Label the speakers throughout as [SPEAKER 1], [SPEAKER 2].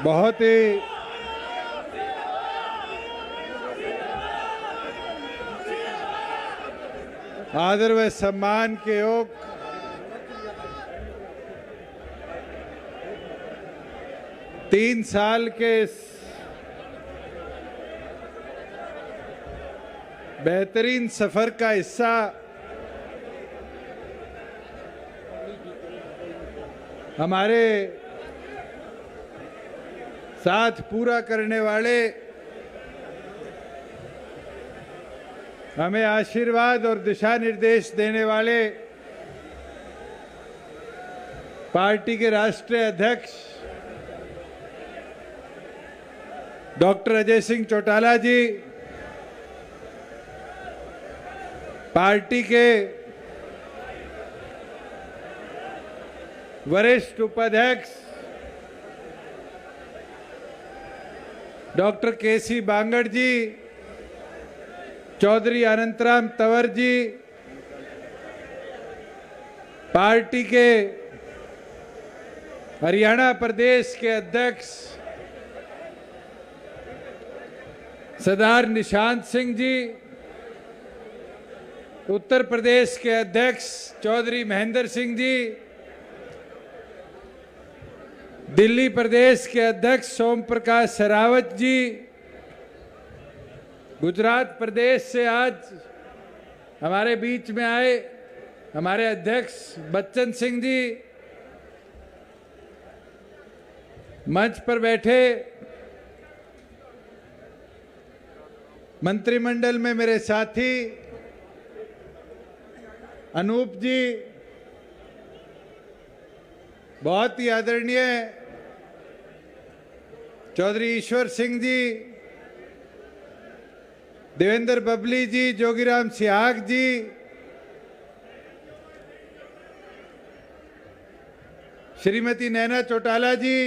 [SPEAKER 1] बहुत ही आदर व सम्मान के योग तीन साल के इस बेहतरीन सफर का हिस्सा हमारे साथ पूरा करने वाले, हमें आशीर्वाद और दिशा निर्देश देने वाले पार्टी के राष्ट्रीय अध्यक्ष डॉक्टर अजय सिंह चौटाला जी, पार्टी के वरिष्ठ उपाध्यक्ष डॉक्टर केसी बांगड़ जी, चौधरी अनंतराम तंवर जी, पार्टी के हरियाणा प्रदेश के अध्यक्ष सरदार निशांत सिंह जी, उत्तर प्रदेश के अध्यक्ष चौधरी महेंद्र सिंह जी, दिल्ली प्रदेश के अध्यक्ष सोम प्रकाश शेरावत जी, गुजरात प्रदेश से आज हमारे बीच में आए हमारे अध्यक्ष बच्चन सिंह जी, मंच पर बैठे मंत्रिमंडल में मेरे साथी अनूप जी, बहुत ही आदरणीय चौधरी ईश्वर सिंह जी, देवेंद्र बबली जी, जोगीराम सिहाग जी, श्रीमती नैना चौटाला जी,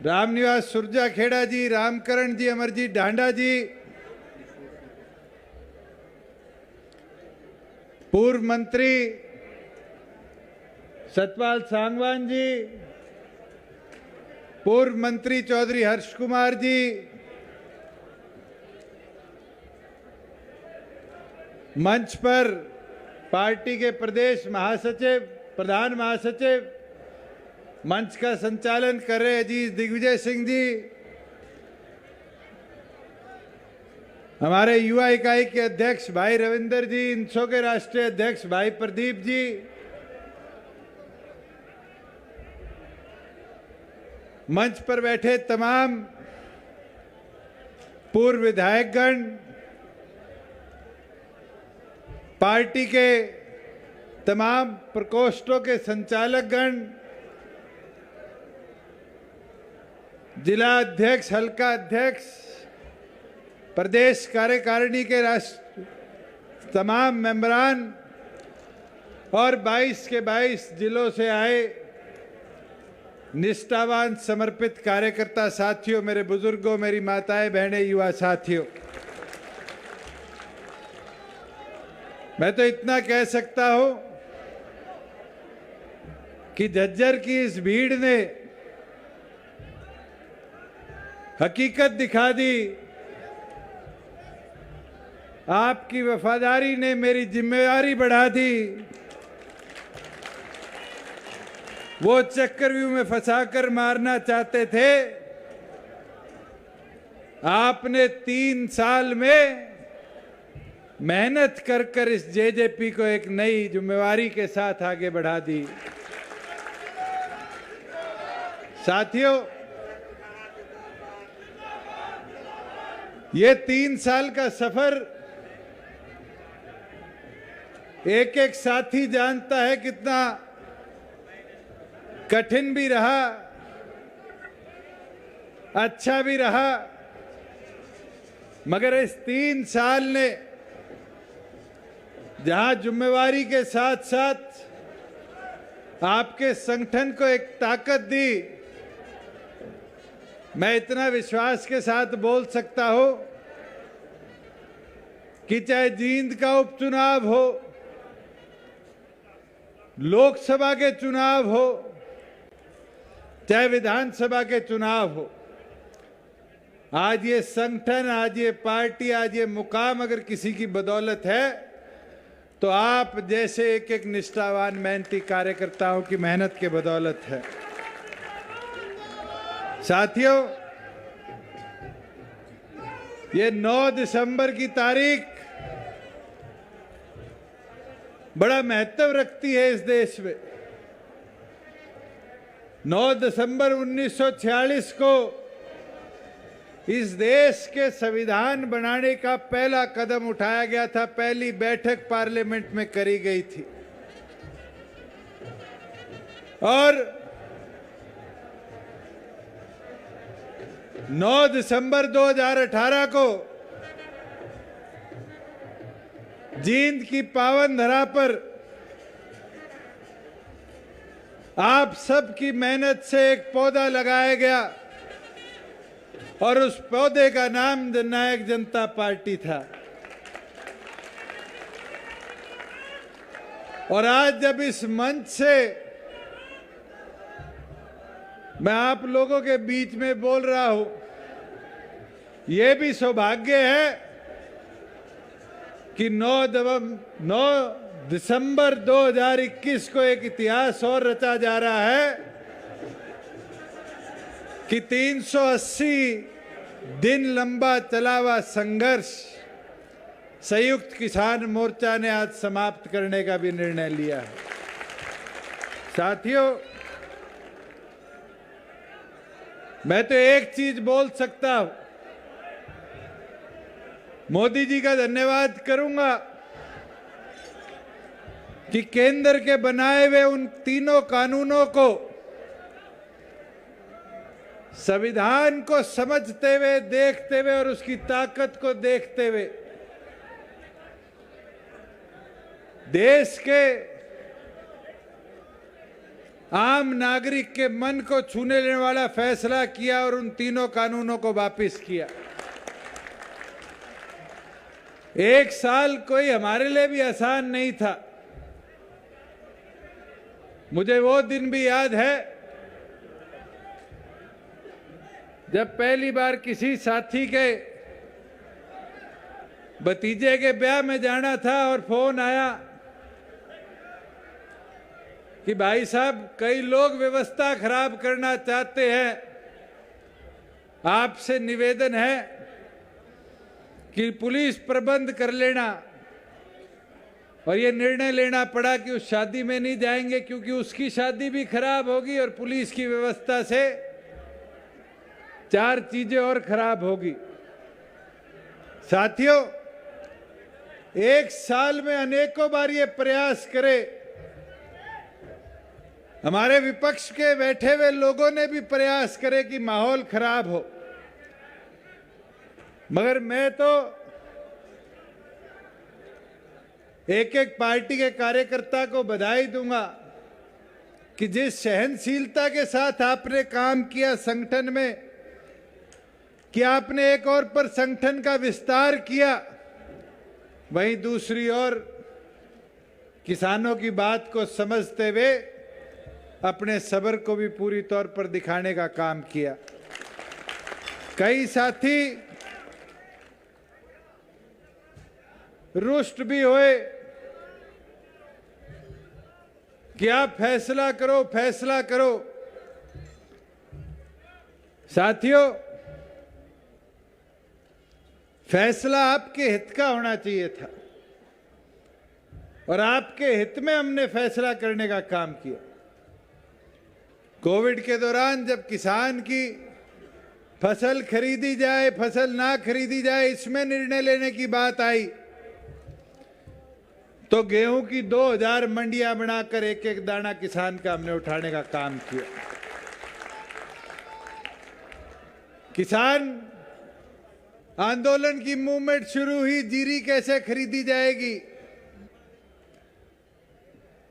[SPEAKER 1] रामनिवास सुरजा खेड़ा जी, रामकरण जी, अमरजीत ढांडा जी, पूर्व मंत्री सतपाल सांगवान जी, पूर्व मंत्री चौधरी हर्ष कुमार जी, मंच पर पार्टी के प्रदेश महासचिव, प्रधान महासचिव, मंच का संचालन कर रहे अजीत दिग्विजय सिंह जी, हमारे युवा इकाई के अध्यक्ष भाई रविंदर जी, इंसो के राष्ट्रीय अध्यक्ष भाई प्रदीप जी, मंच पर बैठे तमाम पूर्व विधायकगण, पार्टी के तमाम प्रकोष्ठों के संचालकगण, जिला अध्यक्ष, हल्का अध्यक्ष, प्रदेश कार्यकारिणी के तमाम मेंबरान और 22 के 22 जिलों से आए निष्ठावान समर्पित कार्यकर्ता साथियों, मेरे बुजुर्गों, मेरी माताएं, बहनें, युवा साथियों, मैं तो इतना कह सकता हूं कि झज्जर की इस भीड़ ने हकीकत दिखा दी। आपकी वफादारी ने मेरी जिम्मेदारी बढ़ा दी। वो चक्रव्यूह में फंसाकर मारना चाहते थे, आपने 3 साल में मेहनत कर कर इस जेजेपी को एक नई जिम्मेवारी के साथ आगे बढ़ा दी। साथियों, ये 3 साल का सफर एक एक साथी जानता है कितना कठिन भी रहा, अच्छा भी रहा, मगर इस 3 साल ने जहां जिम्मेवारी के साथ साथ आपके संगठन को एक ताकत दी, मैं इतना विश्वास के साथ बोल सकता हूं कि चाहे जींद का उपचुनाव हो, लोकसभा के चुनाव हो चाहे विधानसभा के चुनाव हो, आज ये संगठन, आज ये पार्टी, आज ये मुकाम अगर किसी की बदौलत है तो आप जैसे एक एक निष्ठावान मेहनती कार्यकर्ताओं की मेहनत के बदौलत है। साथियों, ये 9 दिसंबर की तारीख बड़ा महत्व रखती है इस देश में। 9 दिसंबर 1946 को इस देश के संविधान बनाने का पहला कदम उठाया गया था, पहली बैठक पार्लियामेंट में करी गई थी। और 9 दिसंबर 2018 को जींद की पावन धरा पर आप सब की मेहनत से एक पौधा लगाया गया और उस पौधे का नाम जननायक जनता पार्टी था। और आज जब इस मंच से मैं आप लोगों के बीच में बोल रहा हूं, यह भी सौभाग्य है कि 9 दिसंबर 2021 को एक इतिहास और रचा जा रहा है कि 380 दिन लंबा चला हुआ संघर्ष संयुक्त किसान मोर्चा ने आज समाप्त करने का भी निर्णय लिया है। साथियों, मैं तो एक चीज बोल सकता हूं, मोदी जी का धन्यवाद करूंगा कि केंद्र के बनाए हुए उन तीनों कानूनों को, संविधान को समझते हुए, देखते हुए और उसकी ताकत को देखते हुए देश के आम नागरिक के मन को छूने लेने वाला फैसला किया और उन तीनों कानूनों को वापस किया। एक साल कोई हमारे लिए भी आसान नहीं था। मुझे वो दिन भी याद है जब पहली बार किसी साथी के भतीजे के ब्याह में जाना था और फोन आया कि भाई साहब, कई लोग व्यवस्था खराब करना चाहते हैं, आपसे निवेदन है कि पुलिस प्रबंध कर लेना। और ये निर्णय लेना पड़ा कि उस शादी में नहीं जाएंगे क्योंकि उसकी शादी भी खराब होगी और पुलिस की व्यवस्था से 4 चीजें और खराब होगी। साथियों, एक साल में अनेकों बार ये प्रयास करे, हमारे विपक्ष के बैठे हुए लोगों ने भी प्रयास करे कि माहौल खराब हो, मगर मैं तो एक एक पार्टी के कार्यकर्ता को बधाई दूंगा कि जिस सहनशीलता के साथ आपने काम किया संगठन में, कि आपने एक और पर संगठन का विस्तार किया, वहीं दूसरी ओर किसानों की बात को समझते हुए अपने सब्र को भी पूरी तौर पर दिखाने का काम किया। कई साथी रुष्ट भी हुए कि आप फैसला करो, फैसला करो। साथियों, फैसला आपके हित का होना चाहिए था और आपके हित में हमने फैसला करने का काम किया। कोविड के दौरान जब किसान की फसल खरीदी जाए, फसल ना खरीदी जाए, इसमें निर्णय लेने की बात आई तो गेहूं की 2000 मंडियां बनाकर एक एक दाना किसान का हमने उठाने का काम किया। किसान आंदोलन की मूवमेंट शुरू हुई, जीरी कैसे खरीदी जाएगी।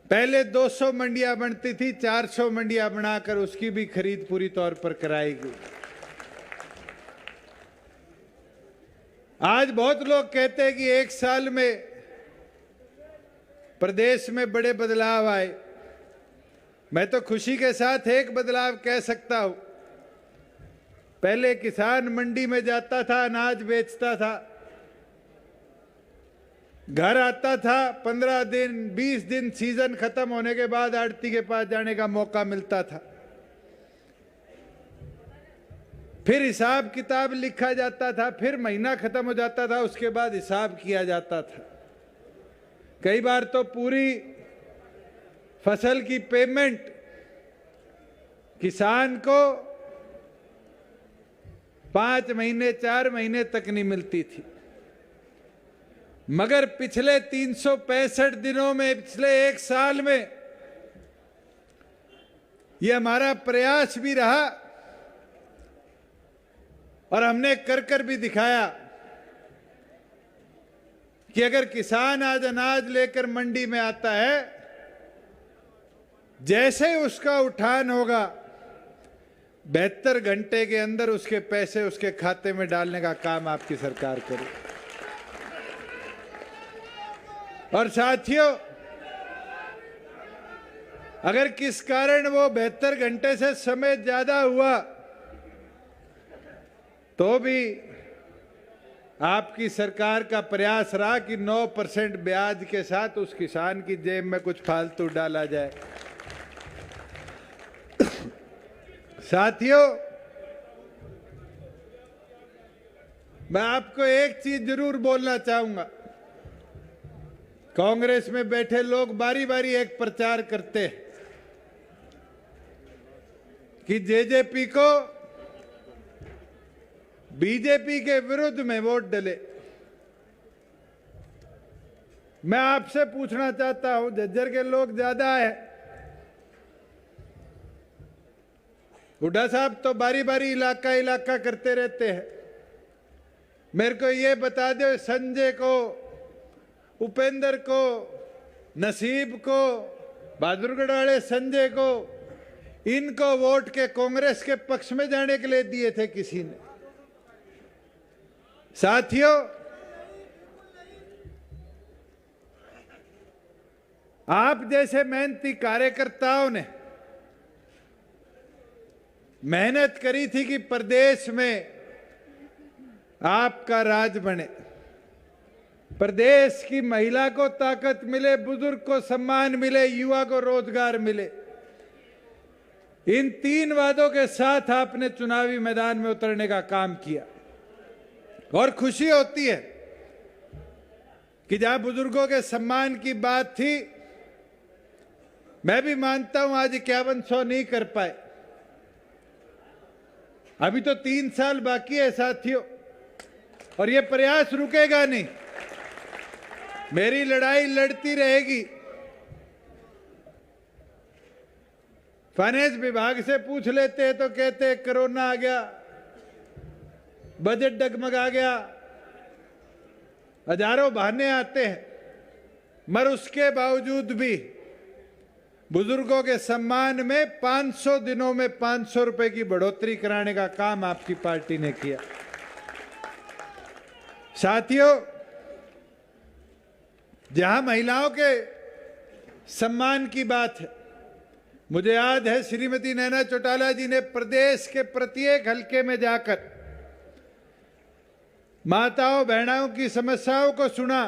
[SPEAKER 1] पहले 200 मंडियां बनती थी, 400 मंडियां बनाकर उसकी भी खरीद पूरी तौर पर कराएगी। आज बहुत लोग कहते हैं कि एक साल में प्रदेश में बड़े बदलाव आए। मैं तो खुशी के साथ एक बदलाव कह सकता हूं। पहले किसान मंडी में जाता था, अनाज बेचता था, घर आता था, 15 दिन 20 दिन सीजन खत्म होने के बाद आड़ती के पास जाने का मौका मिलता था। फिर हिसाब किताब लिखा जाता था, फिर महीना खत्म हो जाता था, उसके बाद हिसाब किया जाता था। कई बार तो पूरी फसल की पेमेंट किसान को 5 महीने 4 महीने तक नहीं मिलती थी। मगर पिछले 365 दिनों में, पिछले 1 साल में यह हमारा प्रयास भी रहा और हमने कर भी दिखाया कि अगर किसान आज अनाज लेकर मंडी में आता है, जैसे उसका उठान होगा 72 घंटे के अंदर उसके पैसे उसके खाते में डालने का काम आपकी सरकार करे। और साथियों, अगर किस कारण वो 72 घंटे से समय ज्यादा हुआ तो भी आपकी सरकार का प्रयास रहा कि 9% ब्याज के साथ उस किसान की जेब में कुछ फालतू डाला जाए। साथियों, मैं आपको एक चीज जरूर बोलना चाहूंगा। कांग्रेस में बैठे लोग बारी बारी एक प्रचार करते हैं कि जेजेपी को बीजेपी के विरुद्ध में वोट डले। मैं आपसे पूछना चाहता हूं, झज्जर के लोग ज्यादा है, हुड्डा साहब तो बारी बारी इलाका करते रहते हैं। मेरे को ये बता दो, संजय को, उपेंद्र को, नसीब को, बहादुरगढ़ वाले संजय को, इनको वोट के कांग्रेस के पक्ष में जाने के लिए दिए थे किसी ने? साथियों, आप जैसे मेहनती कार्यकर्ताओं ने मेहनत करी थी कि प्रदेश में आपका राज बने, प्रदेश की महिला को ताकत मिले, बुजुर्ग को सम्मान मिले, युवा को रोजगार मिले। इन 3 वादों के साथ आपने चुनावी मैदान में उतरने का काम किया और खुशी होती है कि जहां बुजुर्गों के सम्मान की बात थी, मैं भी मानता हूं आज 5100 नहीं कर पाए, अभी तो 3 साल बाकी है साथियों, और ये प्रयास रुकेगा नहीं। मेरी लड़ाई लड़ती रहेगी। फाइनेंस विभाग से पूछ लेते हैं तो कहते हैं कोरोना आ गया, बजट डगमगा गया, हजारों बहाने आते हैं, मगर उसके बावजूद भी बुजुर्गों के सम्मान में 500 दिनों में 500 रुपए की बढ़ोतरी कराने का काम आपकी पार्टी ने किया। साथियों, जहां महिलाओं के सम्मान की बात है, मुझे याद है श्रीमती नैना चौटाला जी ने प्रदेश के प्रत्येक हलके में जाकर माताओं बहनों की समस्याओं को सुना,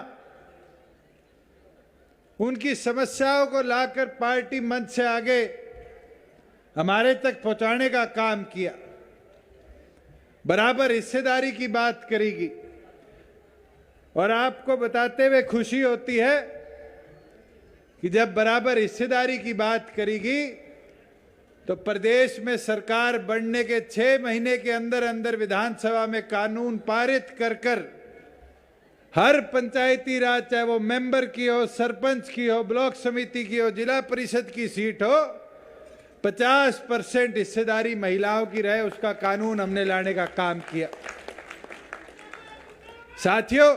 [SPEAKER 1] उनकी समस्याओं को लाकर पार्टी मंच से आगे हमारे तक पहुंचाने का काम किया। बराबर हिस्सेदारी की बात करेगी और आपको बताते हुए खुशी होती है कि जब बराबर हिस्सेदारी की बात करेगी तो प्रदेश में सरकार बनने के 6 महीने के अंदर अंदर विधानसभा में कानून पारित कर हर पंचायती राज, चाहे वो मेंबर की हो, सरपंच की हो, ब्लॉक समिति की हो, जिला परिषद की सीट हो, 50% हिस्सेदारी महिलाओं की रहे, उसका कानून हमने लाने का काम किया। साथियों,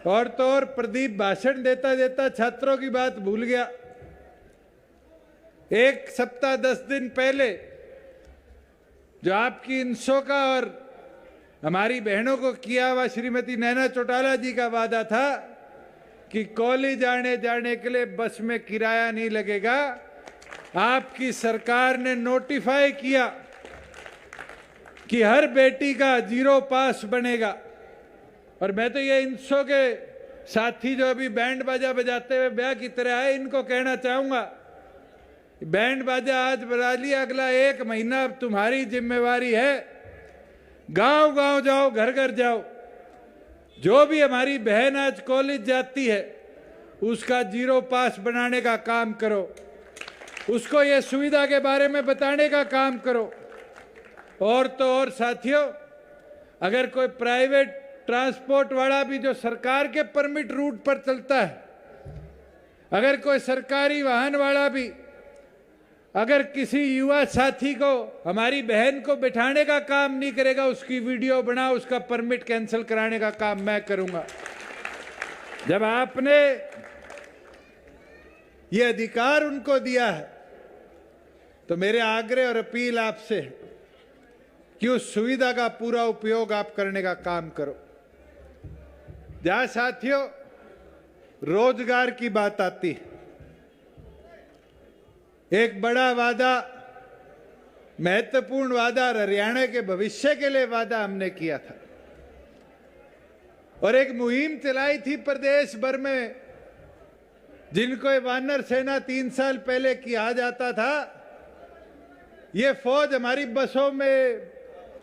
[SPEAKER 1] और तो और प्रदीप भाषण देता देता छात्रों की बात भूल गया। 1 सप्ताह 10 दिन पहले जो आपकी इंसो का और हमारी बहनों को किया हुआ श्रीमती नैना चौटाला जी का वादा था कि कॉलेज आने जाने के लिए बस में किराया नहीं लगेगा, आपकी सरकार ने नोटिफाई किया कि हर बेटी का 0 पास बनेगा। और मैं तो ये इंसो के साथी जो अभी बैंड बाजा बजाते हुए ब्याह की तरह आए, इनको कहना चाहूंगा, बैंड बाजा आज बजा लिया, अगला 1 महीना अब तुम्हारी जिम्मेवारी है। गांव गांव जाओ, घर घर जाओ, जो भी हमारी बहन आज कॉलेज जाती है उसका 0 पास बनाने का काम करो, उसको ये सुविधा के बारे में बताने का काम करो। और तो और साथियों, अगर कोई प्राइवेट ट्रांसपोर्ट वाला भी जो सरकार के परमिट रूट पर चलता है, अगर कोई सरकारी वाहन वाला भी अगर किसी युवा साथी को, हमारी बहन को बिठाने का काम नहीं करेगा, उसकी वीडियो बना, उसका परमिट कैंसिल कराने का काम मैं करूंगा। जब आपने ये अधिकार उनको दिया है तो मेरे आग्रह और अपील आपसे है कि उस सुविधा का पूरा उपयोग आप करने का काम करो। जहां साथियों रोजगार की बात आती है, एक बड़ा वादा, महत्वपूर्ण वादा, हरियाणा के भविष्य के लिए वादा हमने किया था और एक मुहिम चलाई थी प्रदेश भर में, जिनको वानर सेना 3 साल पहले किया जाता था। ये फौज हमारी बसों में,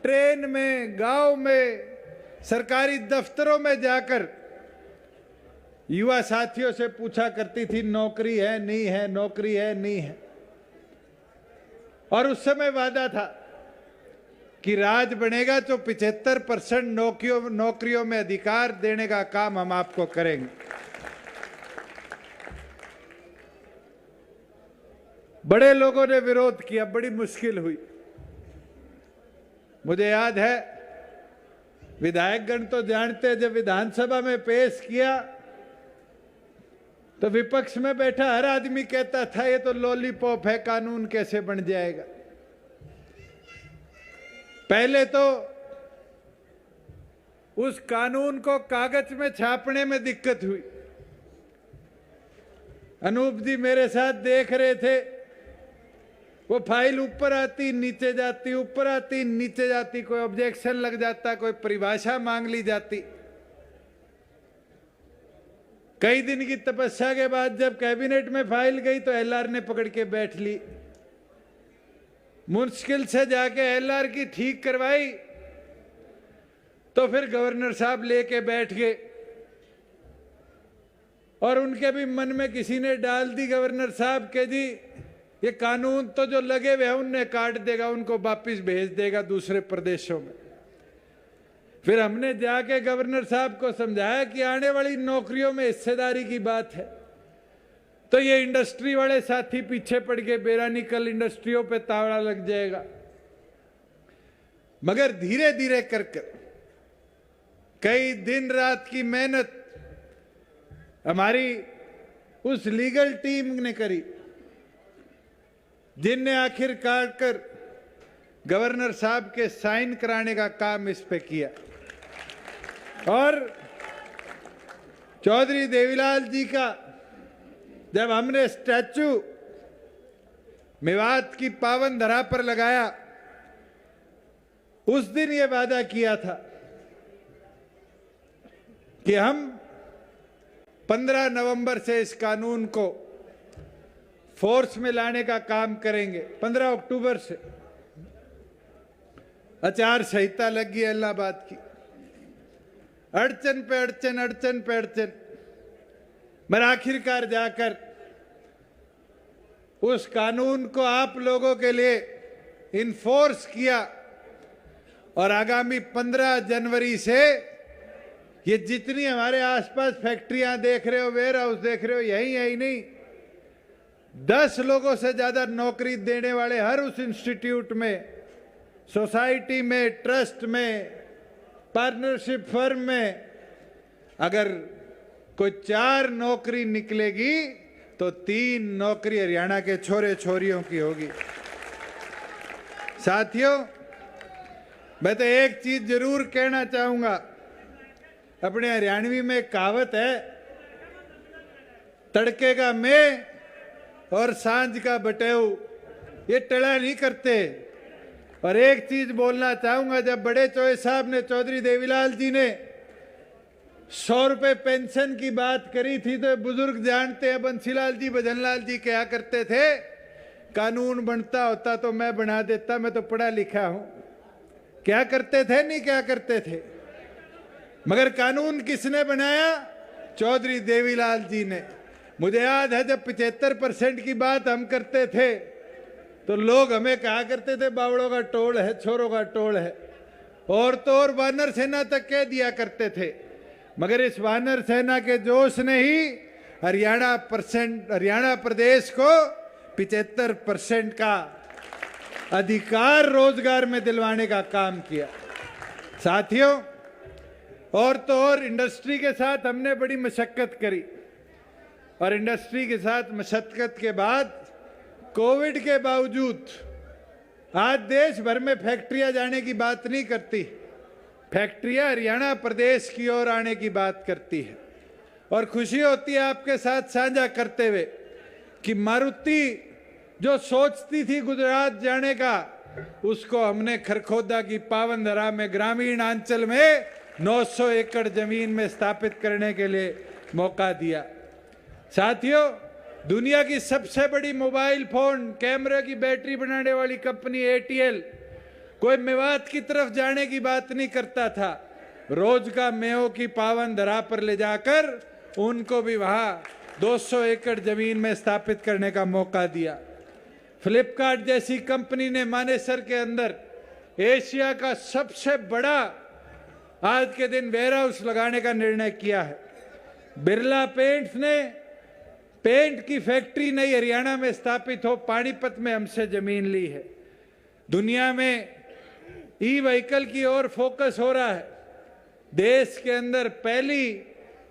[SPEAKER 1] ट्रेन में, गांव में, सरकारी दफ्तरों में जाकर युवा साथियों से पूछा करती थी, नौकरी है नहीं है, नौकरी है नहीं है। और उस समय वादा था कि राज बनेगा तो 75% नौकरियों में अधिकार देने का काम हम आपको करेंगे। बड़े लोगों ने विरोध किया, बड़ी मुश्किल हुई। मुझे याद है विधायकगण तो जानते, जब विधानसभा में पेश किया तो विपक्ष में बैठा हर आदमी कहता था ये तो लॉलीपॉप है, कानून कैसे बन जाएगा। पहले तो उस कानून को कागज में छापने में दिक्कत हुई। अनूप जी मेरे साथ देख रहे थे, वो फाइल ऊपर आती नीचे जाती, ऊपर आती नीचे जाती, कोई ऑब्जेक्शन लग जाता, कोई परिभाषा मांग ली जाती। कई दिन की तपस्या के बाद जब कैबिनेट में फाइल गई तो एलआर ने पकड़ के बैठ ली। मुश्किल से जाके एलआर की ठीक करवाई तो फिर गवर्नर साहब लेके बैठ गए और उनके भी मन में किसी ने डाल दी, गवर्नर साहब के जी ये कानून तो जो लगे हुए हैं उन्हें काट देगा, उनको वापिस भेज देगा दूसरे प्रदेशों में। फिर हमने जाके गवर्नर साहब को समझाया कि आने वाली नौकरियों में हिस्सेदारी की बात है, तो ये इंडस्ट्री वाले साथी पीछे पड़ गए, बेरानिकल इंडस्ट्रियों पे तावड़ा लग जाएगा। मगर धीरे धीरे कर कई दिन रात की मेहनत हमारी उस लीगल टीम ने करी, जिनने आखिरकार कर गवर्नर साहब के साइन कराने का काम इस पे किया। और चौधरी देवीलाल जी का जब हमने स्टैचू मेवात की पावन धरा पर लगाया, उस दिन ये वादा किया था कि हम 15 नवंबर से इस कानून को फोर्स में लाने का काम करेंगे। 15 अक्टूबर से आचार संहिता लगी इलाहाबाद की, अड़चन पे अड़चन, अड़चन पे अड़चन, मगर आखिरकार जाकर उस कानून को आप लोगों के लिए इन्फोर्स किया और आगामी 15 जनवरी से ये जितनी हमारे आसपास फैक्ट्रियां देख रहे हो, वेयर हाउस देख रहे हो, यही नहीं, 10 लोगों से ज्यादा नौकरी देने वाले हर उस इंस्टीट्यूट में, सोसाइटी में, ट्रस्ट में, पार्टनरशिप फर्म में अगर कोई 4 नौकरी निकलेगी तो 3 नौकरी हरियाणा के छोरे छोरियों की होगी। साथियों, मैं तो एक चीज जरूर कहना चाहूंगा, अपने हरियाणवी में कहावत है, तड़के का मैं और सांझ का बटेऊ ये टला नहीं करते। और एक चीज बोलना चाहूंगा, जब बड़े चौधरी साहब ने, चौधरी देवीलाल जी ने 100 रुपए पेंशन की बात करी थी, तो बुजुर्ग जानते हैं, बंसीलाल जी, भजनलाल जी क्या करते थे, कानून बनता होता तो मैं बना देता, मैं तो पढ़ा लिखा हूं। क्या करते थे, नहीं क्या करते थे, मगर कानून किसने बनाया? चौधरी देवीलाल जी ने। मुझे याद है जब 75% की बात हम करते थे तो लोग हमें कहा करते थे बावड़ों का टोल है, छोरों का टोल है, और तो और वानर सेना तक कह दिया करते थे। मगर इस वानर सेना के जोश ने ही हरियाणा प्रदेश को 75% का अधिकार रोजगार में दिलवाने का काम किया। साथियों, और तो और इंडस्ट्री के साथ हमने बड़ी मशक्कत करी, और इंडस्ट्री के साथ मशक्कत के बाद कोविड के बावजूद आज देश भर में फैक्ट्रियां जाने की बात नहीं करती, फैक्ट्रियां हरियाणा प्रदेश की ओर आने की बात करती है। और खुशी होती है आपके साथ साझा करते हुए कि मारुति जो सोचती थी गुजरात जाने का, उसको हमने खरखोदा की पावन धरा में ग्रामीण अंचल में 900 एकड़ जमीन में स्थापित करने के लिए मौका दिया। साथियों, दुनिया की सबसे बड़ी मोबाइल फोन कैमरे की बैटरी बनाने वाली कंपनी ATL कोई मेवात की तरफ जाने की बात नहीं करता था, रोज का मेयों की पावन धरा पर ले जाकर उनको भी वहां 200 एकड़ जमीन में स्थापित करने का मौका दिया। फ्लिपकार्ट जैसी कंपनी ने मानेसर के अंदर एशिया का सबसे बड़ा आज के दिन वेयर हाउस लगाने का निर्णय किया है। बिरला पेंट्स ने पेंट की फैक्ट्री नई हरियाणा में स्थापित हो पानीपत में हमसे जमीन ली है। दुनिया में ई व्हीकल की ओर फोकस हो रहा है। देश के अंदर पहली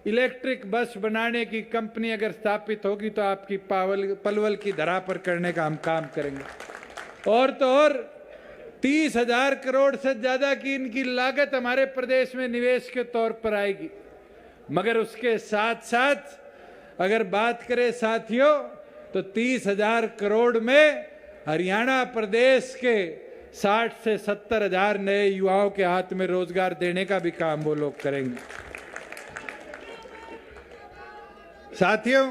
[SPEAKER 1] इलेक्ट्रिक बस बनाने की कंपनी अगर स्थापित होगी तो आपकी पलवल की धरा पर करने का हम काम करेंगे। और तो और 30,000 करोड़ से ज्यादा की इनकी लागत हमारे प्रदेश में निवेश के तौर पर आएगी। मगर उसके साथ साथ अगर बात करें साथियों, तो 30,000 करोड़ में हरियाणा प्रदेश के 60 से 70,000 नए युवाओं के हाथ में रोजगार देने का भी काम वो लोग करेंगे। साथियों,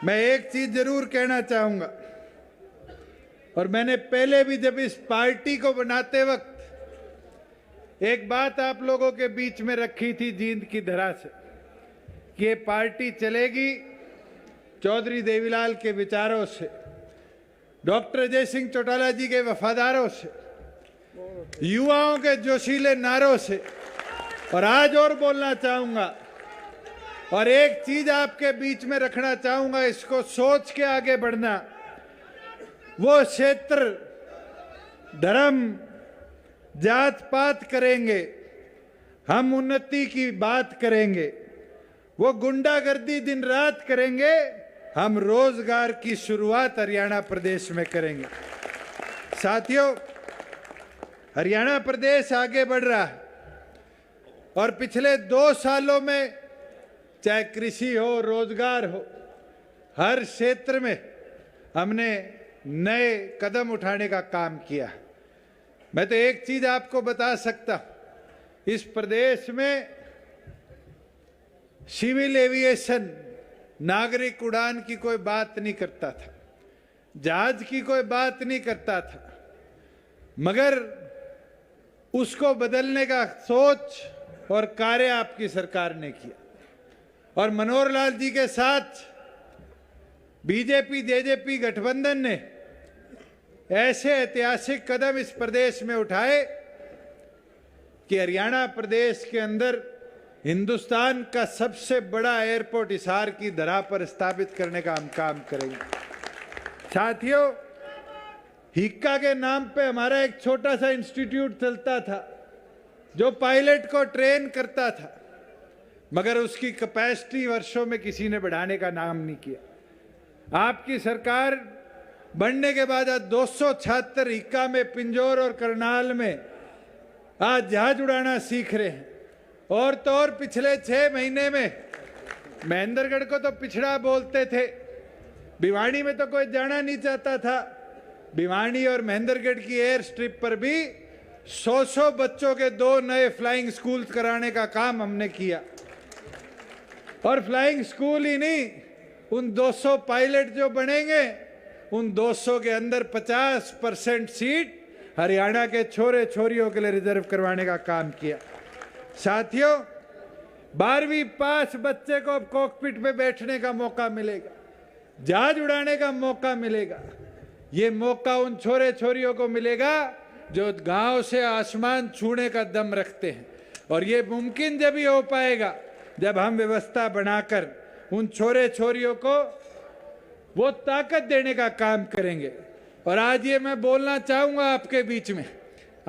[SPEAKER 1] मैं एक चीज जरूर कहना चाहूंगा, और मैंने पहले भी जब इस पार्टी को बनाते वक्त एक बात आप लोगों के बीच में रखी थी जींद की धरा से, कि ये पार्टी चलेगी चौधरी देवीलाल के विचारों से, डॉक्टर अजय सिंह चौटाला जी के वफादारों से, युवाओं के जोशीले नारों से। और आज और बोलना चाहूंगा, और एक चीज आपके बीच में रखना चाहूंगा, इसको सोच के आगे बढ़ना। वो क्षेत्र धर्म जात पात करेंगे, हम उन्नति की बात करेंगे। वो गुंडागर्दी दिन रात करेंगे, हम रोजगार की शुरुआत हरियाणा प्रदेश में करेंगे। साथियों, हरियाणा प्रदेश आगे बढ़ रहा है, और पिछले 2 सालों में चाहे कृषि हो, रोजगार हो, हर क्षेत्र में हमने नए कदम उठाने का काम किया। मैं तो एक चीज आपको बता सकता, इस प्रदेश में सिविल एविएशन, नागरिक उड़ान की कोई बात नहीं करता था, जहाज की कोई बात नहीं करता था, मगर उसको बदलने का सोच और कार्य आपकी सरकार ने किया। और मनोहर लाल जी के साथ बीजेपी जेजेपी गठबंधन ने ऐसे ऐतिहासिक कदम इस प्रदेश में उठाए कि हरियाणा प्रदेश के अंदर हिंदुस्तान का सबसे बड़ा एयरपोर्ट हिसार की धरा पर स्थापित करने का हम काम करेंगे। साथियों, हिक्का के नाम पे हमारा एक छोटा सा इंस्टीट्यूट चलता था जो पायलट को ट्रेन करता था, मगर उसकी कैपेसिटी वर्षों में किसी ने बढ़ाने का नाम नहीं किया। आपकी सरकार बनने के बाद आज 200 छात्र हिक्का में, पिंजौर और करनाल में आज जहाज उड़ाना सीख रहे हैं। और तो और पिछले 6 महीने में, महेंद्रगढ़ को तो पिछड़ा बोलते थे, भिवानी में तो कोई जाना नहीं चाहता था। भिवानी और महेंद्रगढ़ की एयर स्ट्रिप पर भी 100 बच्चों के 2 नए फ्लाइंग स्कूल कराने का काम हमने किया। और फ्लाइंग स्कूल ही नहीं, उन 200 पायलट जो बनेंगे, उन 200 के अंदर 50% सीट हरियाणा के छोरे छोरियों के लिए रिजर्व करवाने का काम किया। साथियों, 12वीं पास बच्चे को अब कॉकपिट में बैठने का मौका मिलेगा, जहाज उड़ाने का मौका मिलेगा। ये मौका उन छोरे छोरियों को मिलेगा जो गांव से आसमान छूने का दम रखते हैं। और ये मुमकिन जब ही हो पाएगा जब हम व्यवस्था बनाकर उन छोरे छोरियों को वो ताकत देने का काम करेंगे। और आज ये मैं बोलना चाहूंगा आपके बीच में,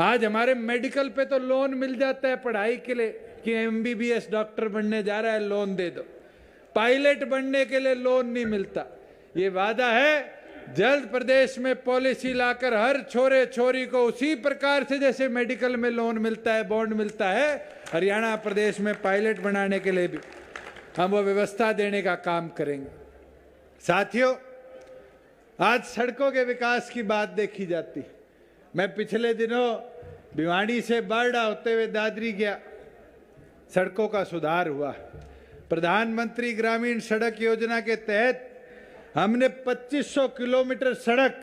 [SPEAKER 1] आज हमारे मेडिकल पे तो लोन मिल जाता है पढ़ाई के लिए कि MBBS डॉक्टर बनने जा रहा है, लोन दे दो। पायलट बनने के लिए लोन नहीं मिलता। ये वादा है जल्द प्रदेश में पॉलिसी लाकर हर छोरे छोरी को उसी प्रकार से जैसे मेडिकल में लोन मिलता है, बॉन्ड मिलता है, हरियाणा प्रदेश में पायलट बनाने के लिए भी हम वो व्यवस्था देने का काम करेंगे। साथियों, आज सड़कों के विकास की बात देखी जाती। मैं पिछले दिनों भिवानी से बारडा होते हुए दादरी गया, सड़कों का सुधार हुआ। प्रधानमंत्री ग्रामीण सड़क योजना के तहत हमने 2500 किलोमीटर सड़क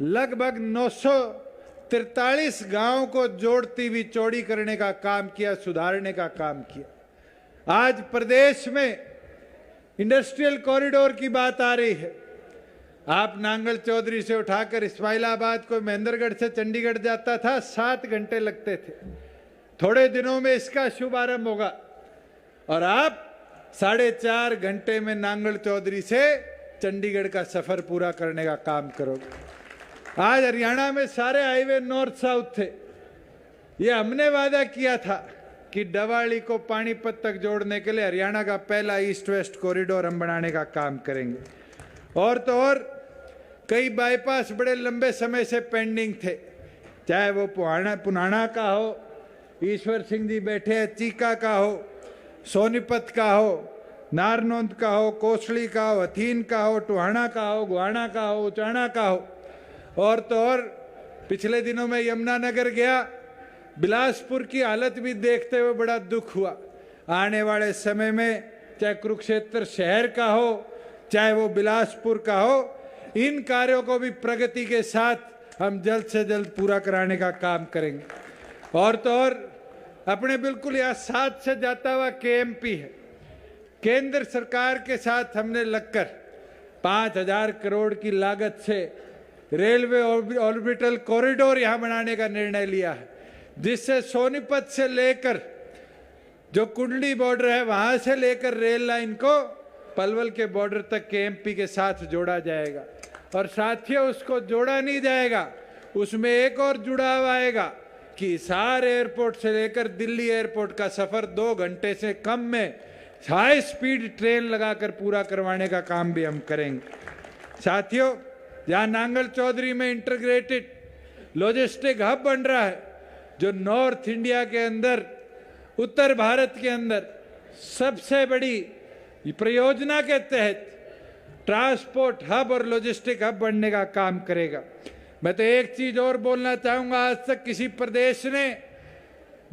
[SPEAKER 1] लगभग 943 गांव को जोड़ती हुई चौड़ी करने का काम किया, सुधारने का काम किया। आज प्रदेश में इंडस्ट्रियल कॉरिडोर की बात आ रही है। आप नांगल चौधरी से उठाकर इस्माइलाबाद को महेंद्रगढ़ से चंडीगढ़ जाता था, 7 घंटे लगते थे। थोड़े दिनों में इसका शुभारंभ होगा और आप 4.5 घंटे में नांगल चौधरी से चंडीगढ़ का सफर पूरा करने का काम करोगे। आज हरियाणा में सारे हाईवे नॉर्थ साउथ थे। ये हमने वादा किया था कि डवाली को पानीपत तक जोड़ने के लिए हरियाणा का पहला ईस्ट वेस्ट कॉरिडोर हम बनाने का काम करेंगे। और तो और कई बाईपास बड़े लंबे समय से पेंडिंग थे, चाहे वो पुनाना का हो, ईश्वर सिंह जी बैठे हैं, चीका का हो, सोनीपत का हो, नारनौंद का हो, कोसली का हो, हथीन का हो, टुहाना का हो, गुहाना का हो, उचाना का हो। और तो और पिछले दिनों में यमुनानगर गया, बिलासपुर की हालत भी देखते हुए बड़ा दुख हुआ। आने वाले समय में चाहे कुरुक्षेत्र शहर का हो, चाहे वो बिलासपुर का हो, इन कार्यों को भी प्रगति के साथ हम जल्द से जल्द पूरा कराने का काम करेंगे। और तो और अपने बिल्कुल यहाँ साथ से जाता हुआ KMP है, केंद्र सरकार के साथ हमने लगकर 5000 करोड़ की लागत से रेलवे ऑर्बिटल कॉरिडोर यहाँ बनाने का निर्णय लिया है, जिससे सोनीपत से लेकर जो कुंडली बॉर्डर है वहां से लेकर रेल लाइन को पलवल के बॉर्डर तक KMP के साथ जोड़ा जाएगा। और साथियों, उसको जोड़ा नहीं जाएगा, उसमें एक और जुड़ाव आएगा कि हिसार एयरपोर्ट से लेकर दिल्ली एयरपोर्ट का सफर 2 घंटे से कम में हाई स्पीड ट्रेन लगाकर पूरा करवाने का काम भी हम करेंगे। साथियों, जहां नांगल चौधरी में इंटीग्रेटेड लॉजिस्टिक हब बन रहा है, जो नॉर्थ इंडिया के अंदर, उत्तर भारत के अंदर सबसे बड़ी परियोजना के तहत ट्रांसपोर्ट हब और लॉजिस्टिक हब बनने का काम करेगा। मैं तो एक चीज और बोलना चाहूंगा, आज तक किसी प्रदेश ने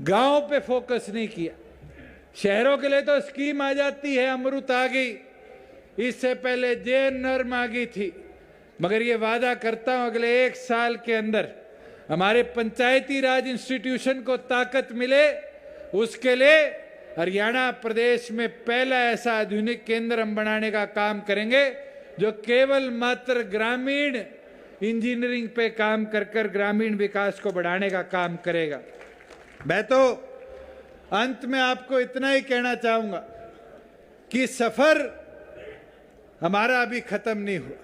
[SPEAKER 1] गांव पे फोकस नहीं किया। शहरों के लिए तो स्कीम आ जाती है, अमृत आ गई, इससे पहले JNRM आ गई थी, मगर ये वादा करता हूं अगले 1 साल के अंदर हमारे पंचायती राज इंस्टीट्यूशन को ताकत मिले, उसके लिए हरियाणा प्रदेश में पहला ऐसा आधुनिक केंद्र हम बनाने का काम करेंगे जो केवल मात्र ग्रामीण इंजीनियरिंग पे काम कर ग्रामीण विकास को बढ़ाने का काम करेगा। मैं तो अंत में आपको इतना ही कहना चाहूंगा कि सफर हमारा अभी खत्म नहीं हुआ।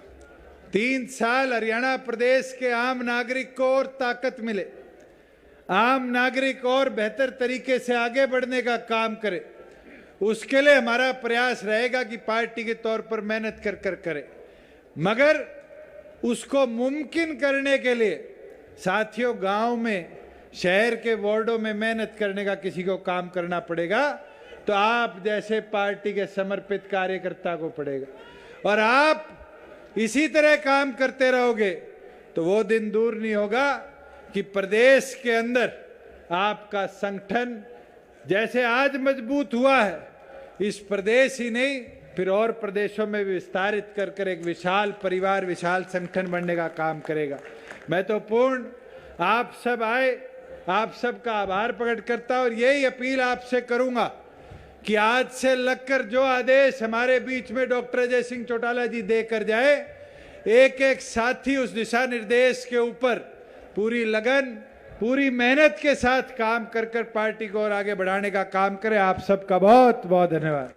[SPEAKER 1] 3 साल हरियाणा प्रदेश के आम नागरिक को और ताकत मिले, आम नागरिक और बेहतर तरीके से आगे बढ़ने का काम करे, उसके लिए हमारा प्रयास रहेगा कि पार्टी के तौर पर मेहनत कर करे। मगर उसको मुमकिन करने के लिए साथियों, गांव में, शहर के वार्डों में मेहनत करने का किसी को काम करना पड़ेगा। तो आप जैसे पार्टी के समर्पित कार्यकर्ता को पड़ेगा। और आप इसी तरह काम करते रहोगे तो वो दिन दूर नहीं होगा कि प्रदेश के अंदर आपका संगठन जैसे आज मजबूत हुआ है, इस प्रदेश ही नहीं फिर और प्रदेशों में विस्तारित कर एक विशाल परिवार, विशाल संगठन बनने का काम करेगा। मैं तो पूर्ण आप सब आए, आप सबका आभार प्रकट करता और यही अपील आपसे करूंगा कि आज से लगकर जो आदेश हमारे बीच में डॉक्टर अजय सिंह चौटाला जी देकर जाए, एक एक साथी उस दिशा निर्देश के ऊपर पूरी लगन, पूरी मेहनत के साथ काम कर पार्टी को और आगे बढ़ाने का काम करें। आप सबका बहुत बहुत धन्यवाद।